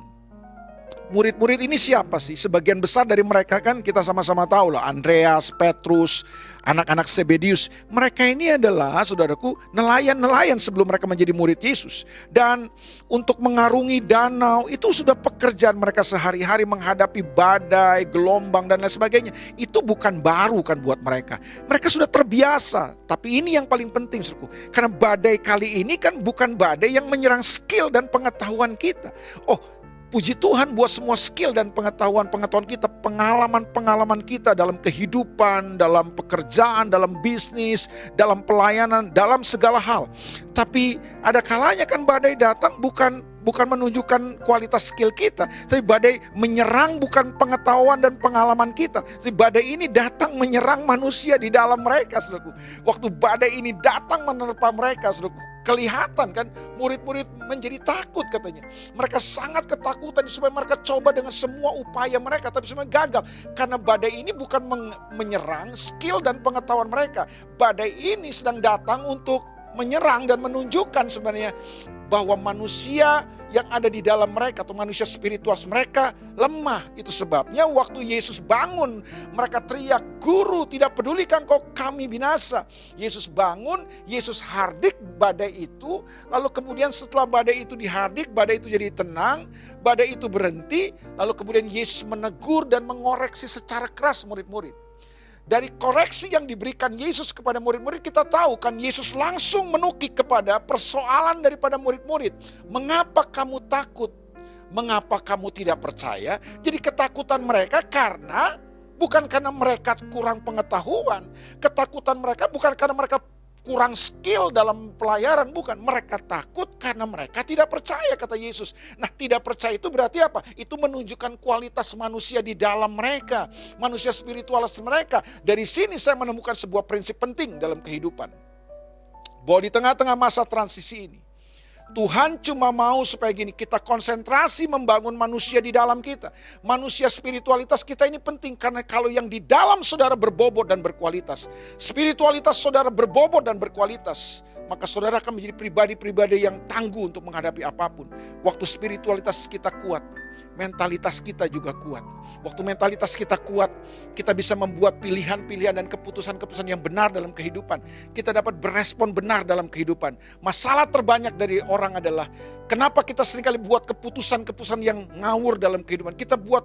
murid-murid ini siapa sih? Sebagian besar dari mereka kan kita sama-sama tahu lah, Andreas, Petrus, anak-anak Zebedius. Mereka ini adalah, saudaraku, nelayan-nelayan sebelum mereka menjadi murid Yesus. Dan untuk mengarungi danau, itu sudah pekerjaan mereka sehari-hari, menghadapi badai, gelombang, dan lain sebagainya. Itu bukan baru kan buat mereka. Mereka sudah terbiasa. Tapi ini yang paling penting, saudaraku. Karena badai kali ini kan bukan badai yang menyerang skill dan pengetahuan kita. Oh, puji Tuhan buat semua skill dan pengetahuan kita, pengalaman kita dalam kehidupan, dalam pekerjaan, dalam bisnis, dalam pelayanan, dalam segala hal. Tapi ada kalanya kan badai datang bukan menunjukkan kualitas skill kita, tapi badai menyerang bukan pengetahuan dan pengalaman kita. Tapi badai ini datang menyerang manusia di dalam mereka, saudaraku. Waktu badai ini datang menerpa mereka, saudaraku, kelihatan kan murid-murid menjadi takut katanya. Mereka sangat ketakutan supaya mereka coba dengan semua upaya mereka, tapi semua gagal. Karena badai ini bukan menyerang skill dan pengetahuan mereka. Badai ini sedang datang untuk menyerang dan menunjukkan sebenarnya bahwa manusia yang ada di dalam mereka atau manusia spiritual mereka lemah. Itu sebabnya waktu Yesus bangun, mereka teriak, "Guru, tidak pedulikan kau kami binasa?" Yesus bangun, Yesus hardik badai itu, lalu kemudian setelah badai itu dihardik, badai itu jadi tenang, badai itu berhenti, lalu kemudian Yesus menegur dan mengoreksi secara keras murid-murid. Dari koreksi yang diberikan Yesus kepada murid-murid, kita tahu kan Yesus langsung menukik kepada persoalan daripada murid-murid. Mengapa kamu takut? Mengapa kamu tidak percaya? Jadi ketakutan mereka bukan karena mereka kurang pengetahuan. Ketakutan mereka bukan karena mereka kurang skill dalam pelayaran, bukan. Mereka takut karena mereka tidak percaya, kata Yesus. Nah, tidak percaya itu berarti apa? Itu menunjukkan kualitas manusia di dalam mereka, manusia spiritualis mereka. Dari sini saya menemukan sebuah prinsip penting dalam kehidupan, bahwa di tengah-tengah masa transisi ini, Tuhan cuma mau supaya gini, kita konsentrasi membangun manusia di dalam kita. Manusia spiritualitas kita ini penting, karena kalau yang di dalam saudara berbobot dan berkualitas, spiritualitas saudara berbobot dan berkualitas, maka saudara akan menjadi pribadi-pribadi yang tangguh untuk menghadapi apapun. Waktu spiritualitas kita kuat, mentalitas kita juga kuat. Waktu mentalitas kita kuat, kita bisa membuat pilihan-pilihan dan keputusan-keputusan yang benar dalam kehidupan. Kita dapat berespon benar dalam kehidupan. Masalah terbanyak dari orang adalah kenapa kita seringkali buat keputusan-keputusan yang ngawur dalam kehidupan. Kita buat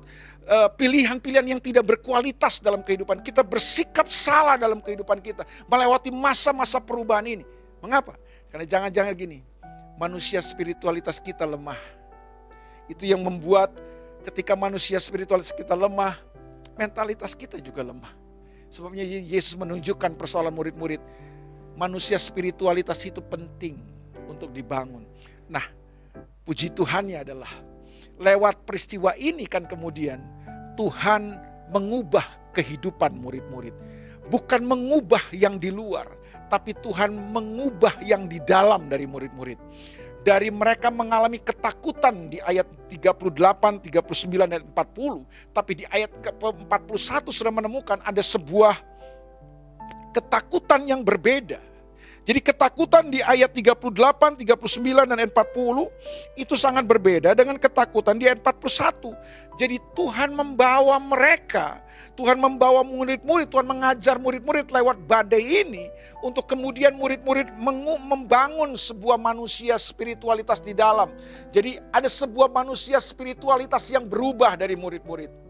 pilihan-pilihan yang tidak berkualitas dalam kehidupan. Kita bersikap salah dalam kehidupan kita, melewati masa-masa perubahan ini. Mengapa? Karena jangan-jangan gini, manusia spiritualitas kita lemah. Itu yang membuat ketika manusia spiritualitas kita lemah, mentalitas kita juga lemah. Sebabnya Yesus menunjukkan persoalan murid-murid, manusia spiritualitas itu penting untuk dibangun. Nah, puji Tuhannya adalah lewat peristiwa ini kan kemudian Tuhan mengubah kehidupan murid-murid. Bukan mengubah yang di luar, tapi Tuhan mengubah yang di dalam dari murid-murid. Dari mereka mengalami ketakutan di ayat 38, 39, dan 40. Tapi di ayat 41 sudah menemukan ada sebuah ketakutan yang berbeda. Jadi ketakutan di ayat 38, 39, dan 40 itu sangat berbeda dengan ketakutan di ayat 41. Jadi Tuhan membawa mereka, Tuhan membawa murid-murid, Tuhan mengajar murid-murid lewat badai ini untuk kemudian murid-murid membangun sebuah manusia spiritualitas di dalam. Jadi ada sebuah manusia spiritualitas yang berubah dari murid-murid.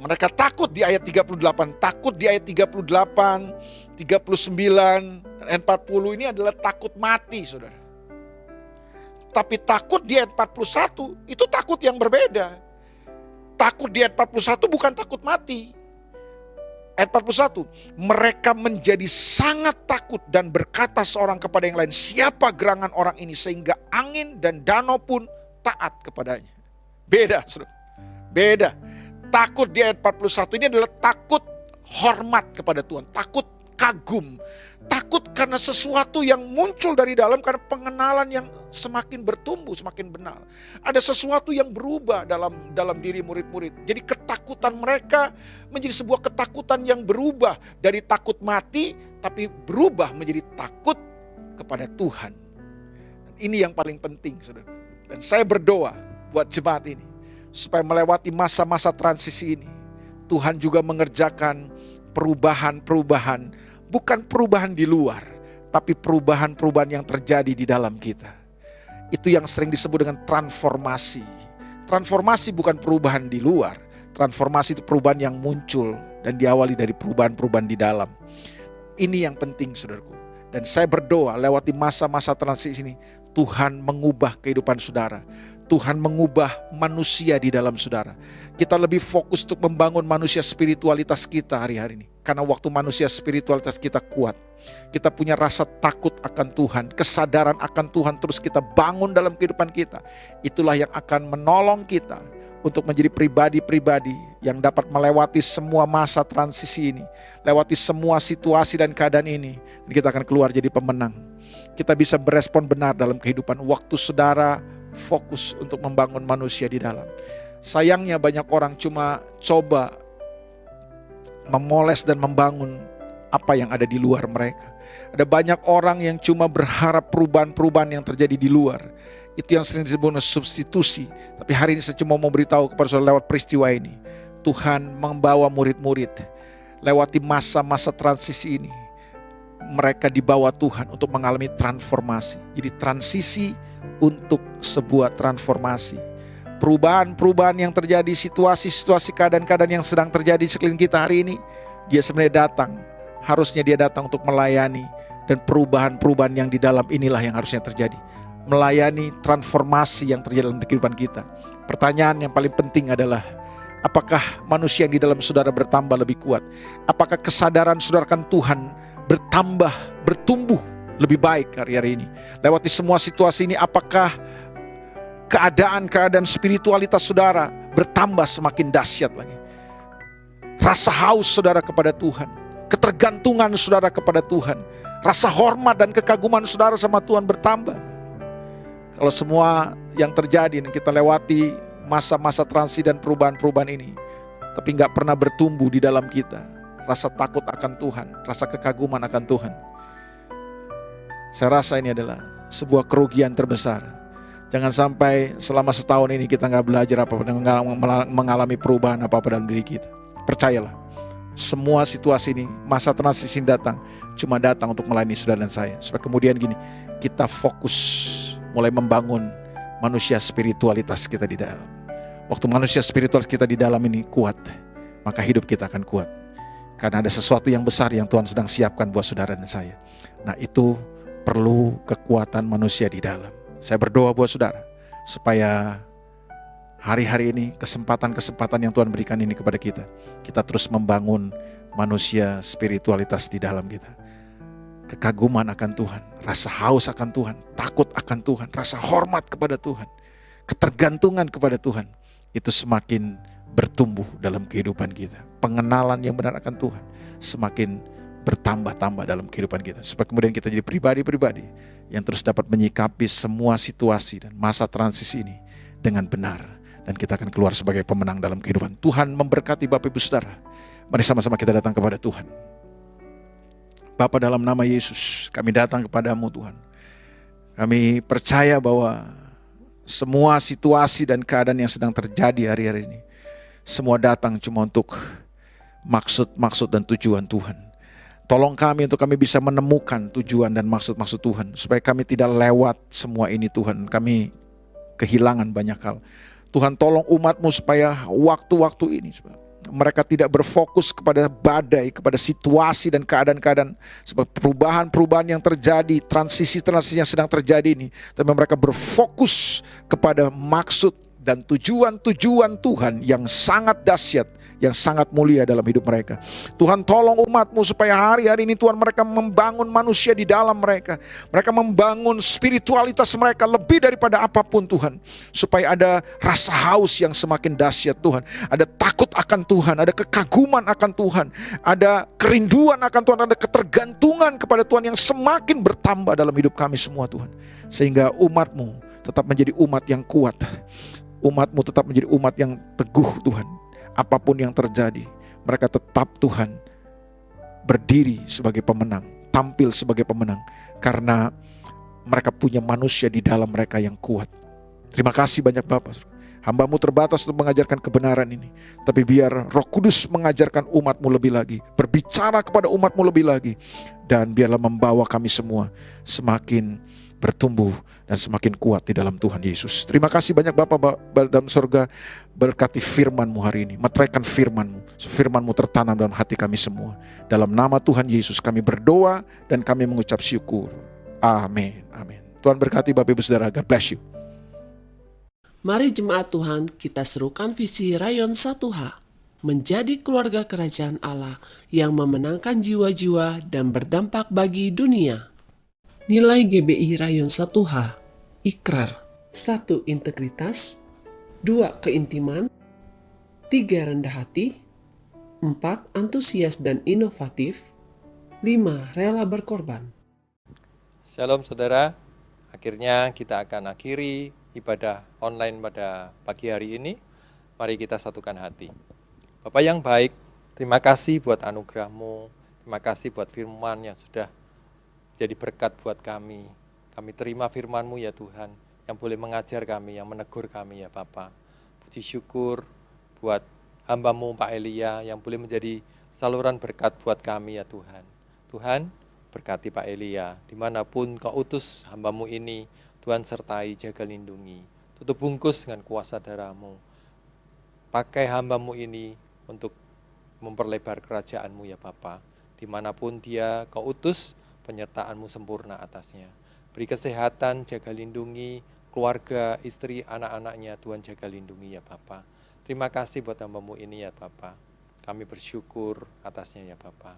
Mereka takut di ayat 38, takut di ayat 38, 39, dan 40 ini adalah takut mati, saudara. Tapi takut di ayat 41 itu takut yang berbeda. Takut di ayat 41 bukan takut mati. Ayat 41, mereka menjadi sangat takut dan berkata seorang kepada yang lain, siapa gerangan orang ini sehingga angin dan danau pun taat kepadanya. Beda, saudara. Beda. Takut di ayat 41 ini adalah takut hormat kepada Tuhan, takut kagum, takut karena sesuatu yang muncul dari dalam, karena pengenalan yang semakin bertumbuh, semakin benar. Ada sesuatu yang berubah dalam diri murid-murid. Jadi ketakutan mereka menjadi sebuah ketakutan yang berubah dari takut mati, tapi berubah menjadi takut kepada Tuhan. Ini yang paling penting, saudara. Dan saya berdoa buat jemaat ini, supaya melewati masa-masa transisi ini, Tuhan juga mengerjakan perubahan-perubahan, bukan perubahan di luar, tapi perubahan-perubahan yang terjadi di dalam kita. Itu yang sering disebut dengan transformasi. Transformasi bukan perubahan di luar, transformasi itu perubahan yang muncul dan diawali dari perubahan-perubahan di dalam. Ini yang penting, saudaraku. Dan saya berdoa lewati masa-masa transisi ini, Tuhan mengubah kehidupan saudara. Tuhan mengubah manusia di dalam saudara. Kita lebih fokus untuk membangun manusia spiritualitas kita hari-hari ini. Karena waktu manusia spiritualitas kita kuat, kita punya rasa takut akan Tuhan, kesadaran akan Tuhan terus kita bangun dalam kehidupan kita. Itulah yang akan menolong kita untuk menjadi pribadi-pribadi yang dapat melewati semua masa transisi ini, lewati semua situasi dan keadaan ini, dan kita akan keluar jadi pemenang. Kita bisa berespon benar dalam kehidupan waktu saudara fokus untuk membangun manusia di dalam. Sayangnya banyak orang cuma coba memoles dan membangun apa yang ada di luar mereka. Ada banyak orang yang cuma berharap perubahan-perubahan yang terjadi di luar. Itu yang sering disebut substitusi. Tapi hari ini saya cuma mau beritahu kepada saudara lewat peristiwa ini, Tuhan membawa murid-murid lewati masa-masa transisi ini. Mereka dibawa Tuhan untuk mengalami transformasi. Jadi transisi untuk sebuah transformasi. Perubahan-perubahan yang terjadi, situasi-situasi, keadaan-keadaan yang sedang terjadi di sekeliling kita hari ini, dia sebenarnya datang. Harusnya dia datang untuk melayani. Dan perubahan-perubahan yang di dalam inilah yang harusnya terjadi. Melayani transformasi yang terjadi dalam kehidupan kita. Pertanyaan yang paling penting adalah, apakah manusia yang di dalam saudara bertambah lebih kuat? Apakah kesadaran saudara akan Tuhan bertambah, bertumbuh lebih baik hari-hari ini? Lewati semua situasi ini, apakah keadaan-keadaan spiritualitas saudara bertambah semakin dahsyat lagi? Rasa haus saudara kepada Tuhan, ketergantungan saudara kepada Tuhan, rasa hormat dan kekaguman saudara sama Tuhan bertambah. Kalau semua yang terjadi dan kita lewati masa-masa transisi dan perubahan-perubahan ini, tapi gak pernah bertumbuh di dalam kita rasa takut akan Tuhan, rasa kekaguman akan Tuhan, saya rasa ini adalah sebuah kerugian terbesar. Jangan sampai selama setahun ini kita gak belajar apa-apa dan mengalami perubahan apa-apa dalam diri kita. Percayalah, semua situasi ini, masa transisi datang, cuma datang untuk melayani saudara dan saya. Supaya kemudian gini, kita fokus mulai membangun manusia spiritualitas kita di dalam. Waktu manusia spiritualitas kita di dalam ini kuat, maka hidup kita akan kuat. Karena ada sesuatu yang besar yang Tuhan sedang siapkan buat saudara dan saya. Nah, itu perlu kekuatan manusia di dalam. Saya berdoa buat saudara, supaya hari-hari ini kesempatan-kesempatan yang Tuhan berikan ini kepada kita, kita terus membangun manusia spiritualitas di dalam kita. Kekaguman akan Tuhan, rasa haus akan Tuhan, takut akan Tuhan, rasa hormat kepada Tuhan, ketergantungan kepada Tuhan, itu semakin bertumbuh dalam kehidupan kita. Pengenalan yang benar akan Tuhan semakin bertambah-tambah dalam kehidupan kita. Supaya kemudian kita jadi pribadi-pribadi yang terus dapat menyikapi semua situasi dan masa transisi ini dengan benar. Dan kita akan keluar sebagai pemenang dalam kehidupan. Tuhan memberkati Bapak Ibu Saudara. Mari sama-sama kita datang kepada Tuhan. Bapa, dalam nama Yesus, kami datang kepadamu Tuhan. Kami percaya bahwa semua situasi dan keadaan yang sedang terjadi hari-hari ini, semua datang cuma untuk maksud-maksud dan tujuan Tuhan. Tolong kami untuk kami bisa menemukan tujuan dan maksud-maksud Tuhan, supaya kami tidak lewat semua ini Tuhan. Kami kehilangan banyak hal. Tuhan, tolong umat-Mu supaya waktu-waktu ini mereka tidak berfokus kepada badai, kepada situasi dan keadaan-keadaan, sebab perubahan-perubahan yang terjadi, transisi-transisi yang sedang terjadi ini, tapi mereka berfokus kepada maksud dan tujuan-tujuan Tuhan yang sangat dahsyat, yang sangat mulia dalam hidup mereka. Tuhan, tolong umat-Mu supaya hari-hari ini Tuhan, mereka membangun manusia di dalam mereka. Mereka membangun spiritualitas mereka lebih daripada apapun Tuhan. Supaya ada rasa haus yang semakin dahsyat Tuhan. Ada takut akan Tuhan, ada kekaguman akan Tuhan, ada kerinduan akan Tuhan, ada ketergantungan kepada Tuhan yang semakin bertambah dalam hidup kami semua Tuhan. Sehingga umat-Mu tetap menjadi umat yang kuat. Umat-Mu tetap menjadi umat yang teguh Tuhan. Apapun yang terjadi, mereka tetap Tuhan berdiri sebagai pemenang, tampil sebagai pemenang. Karena mereka punya manusia di dalam mereka yang kuat. Terima kasih banyak Bapak. Hamba-Mu terbatas untuk mengajarkan kebenaran ini. Tapi biar Roh Kudus mengajarkan umat-Mu lebih lagi. Berbicara kepada umat-Mu lebih lagi. Dan biarlah membawa kami semua semakin bertumbuh dan semakin kuat di dalam Tuhan Yesus. Terima kasih banyak Bapak dalam surga. Berkati firman-Mu hari ini. Meteraikan firman-Mu. Firman-Mu tertanam dalam hati kami semua. Dalam nama Tuhan Yesus kami berdoa dan kami mengucap syukur. Amin. Amin. Tuhan berkati Bapak Ibu Saudara. God bless you. Mari jemaat Tuhan kita serukan visi Rayon 1H menjadi keluarga kerajaan Allah yang memenangkan jiwa-jiwa dan berdampak bagi dunia. Nilai GBI Rayon 1H, ikrar, 1. Integritas, 2. Keintiman, 3. Rendah hati, 4. Antusias dan inovatif, 5. Rela berkorban. Shalom saudara, akhirnya kita akan akhiri ibadah online pada pagi hari ini. Mari kita satukan hati. Bapak yang baik, terima kasih buat anugerah-Mu, terima kasih buat firman yang sudah jadi berkat buat kami. Kami terima firman-Mu ya Tuhan, yang boleh mengajar kami, yang menegur kami ya Bapa. Puji syukur buat hamba-Mu Pak Elia yang boleh menjadi saluran berkat buat kami ya Tuhan. Tuhan, berkati Pak Elia, dimanapun Kau utus hamba-Mu ini, Tuhan sertai, jaga, lindungi. Tutup bungkus dengan kuasa darah-Mu. Pakai hamba-Mu ini untuk memperlebar kerajaan-Mu ya Bapa. Dimanapun dia Kau utus, penyertaan-Mu sempurna atasnya. Beri kesehatan, jaga, lindungi, keluarga, istri, anak-anaknya, Tuhan jaga, lindungi ya Bapa. Terima kasih buat hamba-Mu ini ya Bapa. Kami bersyukur atasnya ya Bapa.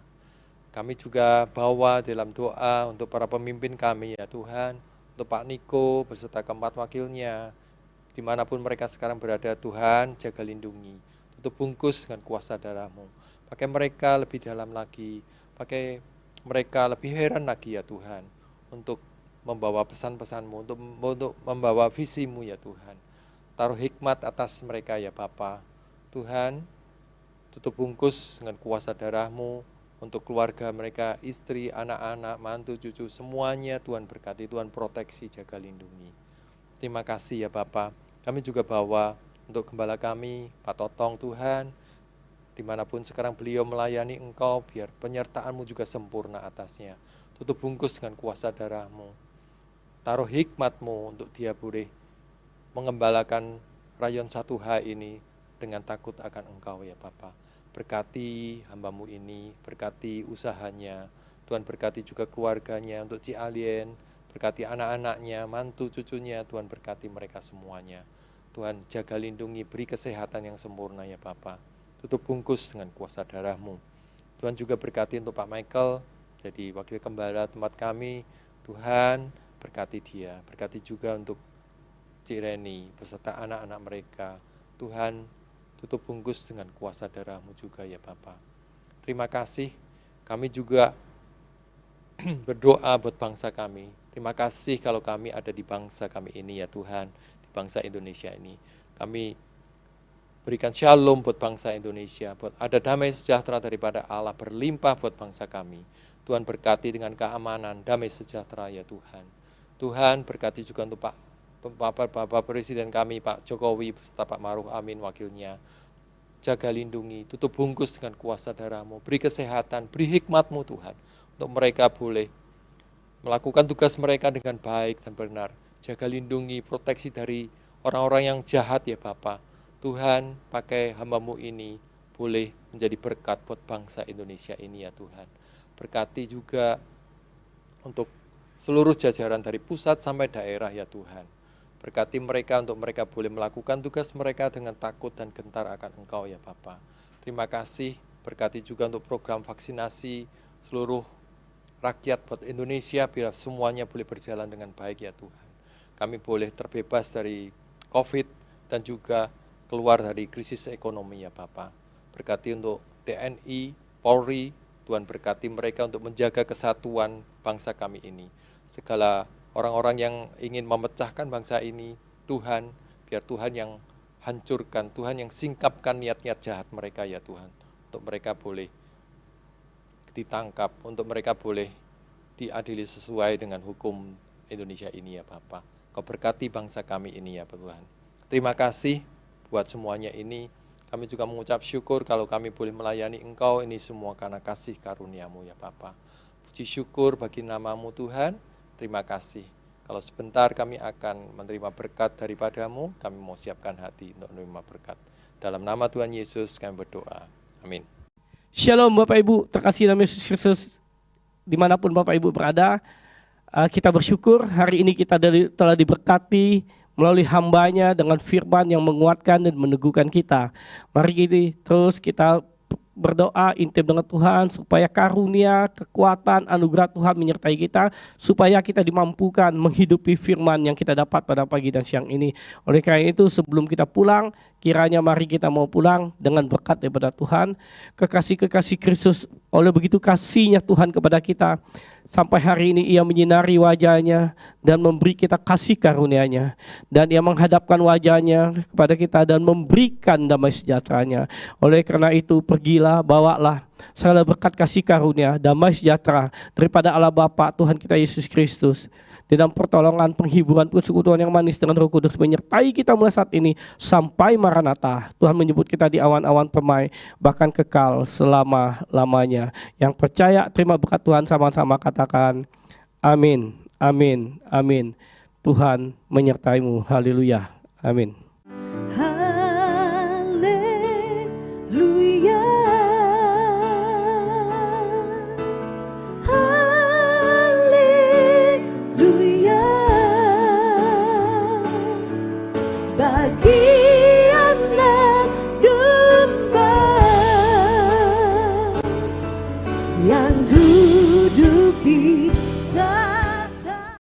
Kami juga bawa dalam doa untuk para pemimpin kami ya Tuhan. Untuk Pak Niko beserta keempat wakilnya, dimanapun mereka sekarang berada, Tuhan jaga, lindungi, tutup bungkus dengan kuasa darah-Mu. Pakai mereka lebih dalam lagi, pakai mereka lebih heran lagi ya Tuhan, untuk membawa pesan-pesan-Mu, untuk membawa visi-Mu ya Tuhan. Taruh hikmat atas mereka ya Bapa. Tuhan, tutup bungkus dengan kuasa darah-Mu, untuk keluarga mereka, istri, anak-anak, mantu, cucu, semuanya Tuhan berkati, Tuhan proteksi, jaga, lindungi. Terima kasih ya Bapa. Kami juga bawa untuk gembala kami, Pak Totong Tuhan, dimanapun sekarang beliau melayani Engkau, biar penyertaan-Mu juga sempurna atasnya. Tutup bungkus dengan kuasa darah-Mu. Taruh hikmat-Mu untuk dia boleh mengembalakan Rayon 1H ini dengan takut akan Engkau ya Bapa. Berkati hamba-Mu ini, berkati usahanya, Tuhan berkati juga keluarganya untuk Cialien, berkati anak-anaknya, mantu cucunya, Tuhan berkati mereka semuanya. Tuhan jaga, lindungi, beri kesehatan yang sempurna ya Bapa. Tutup bungkus dengan kuasa darah-Mu. Tuhan juga berkati untuk Pak Michael, jadi wakil gembala tempat kami, Tuhan berkati dia, berkati juga untuk Cik Reni beserta anak-anak mereka. Tuhan tutup bungkus dengan kuasa darah-Mu juga ya Bapa. Terima kasih. Kami juga berdoa buat bangsa kami. Terima kasih kalau kami ada di bangsa kami ini ya Tuhan, di bangsa Indonesia ini. Kami berikan shalom buat bangsa Indonesia, buat ada damai sejahtera daripada Allah berlimpah buat bangsa kami. Tuhan berkati dengan keamanan, damai sejahtera ya Tuhan. Tuhan berkati juga untuk Bapak Presiden kami, Pak Jokowi, beserta Pak Maruf Amin, wakilnya. Jaga, lindungi, tutup bungkus dengan kuasa darah-Mu, beri kesehatan, beri hikmat-Mu Tuhan, untuk mereka boleh melakukan tugas mereka dengan baik dan benar. Jaga, lindungi, proteksi dari orang-orang yang jahat ya Bapa. Tuhan, pakai hamba-Mu ini boleh menjadi berkat buat bangsa Indonesia ini ya Tuhan. Berkati juga untuk seluruh jajaran dari pusat sampai daerah ya Tuhan. Berkati mereka untuk mereka boleh melakukan tugas mereka dengan takut dan gentar akan Engkau ya Bapa. Terima kasih, berkati juga untuk program vaksinasi seluruh rakyat buat Indonesia, biar semuanya boleh berjalan dengan baik ya Tuhan. Kami boleh terbebas dari COVID dan juga keluar dari krisis ekonomi ya Bapa. Berkati untuk TNI, Polri, Tuhan berkati mereka untuk menjaga kesatuan bangsa kami ini. Segala orang-orang yang ingin memecahkan bangsa ini, Tuhan, biar Tuhan yang hancurkan, Tuhan yang singkapkan niat-niat jahat mereka ya Tuhan. Untuk mereka boleh ditangkap, untuk mereka boleh diadili sesuai dengan hukum Indonesia ini ya Bapa. Kau berkati bangsa kami ini ya Tuhan. Terima kasih buat semuanya ini. Kami juga mengucap syukur kalau kami boleh melayani Engkau ini semua karena kasih karunia-Mu ya Bapa. Puji syukur bagi nama-Mu Tuhan. Terima kasih. Kalau sebentar kami akan menerima berkat daripadamu, kami mau siapkan hati untuk menerima berkat. Dalam nama Tuhan Yesus kami berdoa. Amin. Shalom Bapak Ibu, terkasih dalam Yesus Kristus dimanapun Bapak Ibu berada. Kita bersyukur hari ini kita telah diberkati melalui hambanya dengan firman yang menguatkan dan meneguhkan kita. Mari kita berdoa intim dengan Tuhan supaya karunia, kekuatan, anugerah Tuhan menyertai kita, supaya kita dimampukan menghidupi firman yang kita dapat pada pagi dan siang ini. Oleh karena itu sebelum kita pulang, kiranya mari kita mau pulang dengan berkat daripada Tuhan, kekasih-kekasih Kristus. Oleh begitu kasihnya Tuhan kepada kita, sampai hari ini ia menyinari wajahnya dan memberi kita kasih karunia-Nya. Dan ia menghadapkan wajahnya kepada kita dan memberikan damai sejahtera-Nya. Oleh karena itu pergilah, bawalah segala berkat kasih karunia, damai sejahtera daripada Allah Bapa Tuhan kita Yesus Kristus. Di dalam pertolongan, penghiburan, persekutuan yang manis dengan Roh Kudus menyertai kita mulai saat ini sampai Maranatha. Tuhan menyebut kita di awan-awan permai, bahkan kekal selama-lamanya. Yang percaya terima berkat Tuhan, sama-sama katakan amin, amin, amin. Tuhan menyertaimu, haleluya, amin.